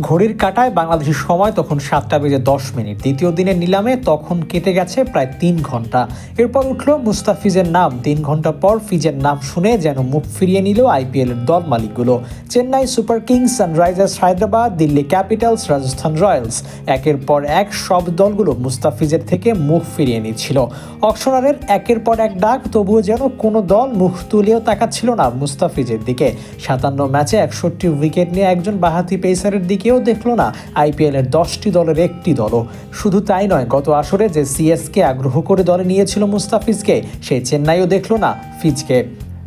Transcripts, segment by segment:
ঘড়ির কাঁটায় বাংলাদেশের সময় তখন 7:10। দ্বিতীয় দিনের নিলামে তখন কেটে গেছে প্রায় 3 ঘন্টা। এরপর উঠল মুস্তাফিজের নাম। 3 ঘন্টা পর ফিজের নাম শুনে যেন মুখ ফিরিয়ে নিল আইপিএলের দল মালিকগুলো। Chennai Super Kings, Sunrisers Hyderabad, Delhi Capitals, Rajasthan Royals, একের পর এক সব দলগুলো মুস্তাফিজের থেকে মুখ ফিরিয়ে নিচ্ছিল। অকশনারের একের পর এক ডাক, তবুও যেন কোনো দল মুখ তুলেও তাকাচ্ছিল না মুস্তাফিজের দিকে। 57 ম্যাচে 61 উইকেট নিয়ে একজন বাঁহাতি পেসারের দিকেও দেখলো না আইপিএলের 10টি দলের একটি দলও। শুধু তাই নয়, গত আসরে যে সিএসকে আগ্রহ করে দলে নিয়েছিল মুস্তাফিজকে, সেই চেন্নাইও দেখলো না ফিজকে।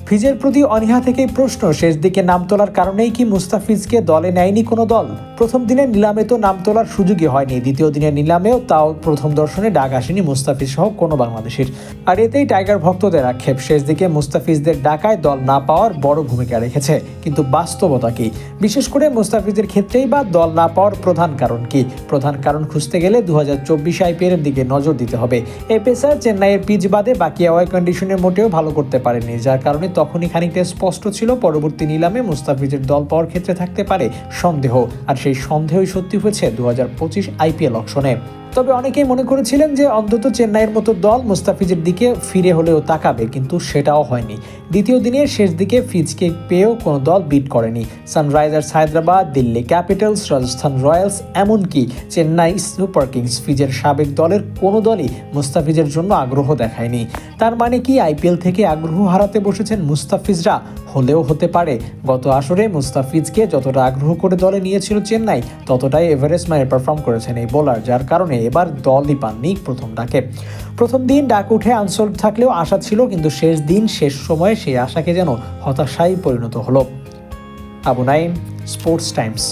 ফিজের প্রতি অনীহা থেকেই প্রশ্ন, শেষ দিকে নাম তোলার কারণেই কি মুস্তাফিজকে দলে নেয়নি কোনো দল? প্রথম দিনের নিলামে তো নাম তোলার সুযোগই হয়নি, দ্বিতীয় দিনের নিলামেও তাও প্রথম দর্শনে ডাক আসেনি মুস্তাফিজ সহ কোনো বাংলাদেশের। আর এতেই টাইগার ভক্তদের আক্ষেপ, শেষ দিকে মুস্তাফিজদের ডাকায় দল না পাওয়ার বড় ভূমিকা রেখেছে। কিন্তু বাস্তবতা কি? বিশেষ করে মুস্তাফিজের ক্ষেত্রেই বা দল না পাওয়ার প্রধান কারণ কি? প্রধান কারণ খুঁজতে গেলে 2024 আইপিএলের দিকে নজর দিতে হবে। এই পেসার চেন্নাইয়ের পিচ বাদে বাকি অ্যাওয়ে কন্ডিশনের মোটেও ভালো করতে পারেনি, যার কারণে তখনই খানিকটা স্পষ্ট ছিল পরবর্তী নিলামে মুস্তাফিজের দল পাওয়ার ক্ষেত্রে থাকতে পারে সন্দেহ। আর সেই সন্দেহই সত্যি হয়েছে 2025 আইপিএল অকশনে। তবে অনেকেই মনে করেছিলেন যে অন্তত চেন্নাইয়ের মতো দল মুস্তাফিজের দিকে ফিরে হলেও তাকাবে, কিন্তু সেটাও হয়নি। দ্বিতীয় দিনের শেষ দিকে ফিজকে পেয়েও কোনো দল বিট করেনি। Sunrisers Hyderabad, Delhi Capitals, Rajasthan Royals, এমনকি চেন্নাই সুপার কিংস, ফিজের সাবেক দলের কোনো দলই মুস্তাফিজের জন্য আগ্রহ দেখায়নি। তার মানে কি আইপিএল থেকে আগ্রহ হারাতে বসেছেন মুস্তাফিজরা? হলেও হতে পারে। গত আসরে মুস্তাফিজকে যতটা আগ্রহ করে দলে নিয়েছিল চেন্নাই, ততটাই এভারেস্ট মানে পারফর্ম করেছেন এই বোলার, যার কারণে এবার দলই পাননি প্রথম ডাকে। প্রথম দিন ডাক উঠে আনসোল্ড থাকলেও আশা ছিল, কিন্তু শেষ দিন শেষ সময়ে সেই আশাকে যেন হতাশায় পরিণত হলো। Abu Naim, sports Times.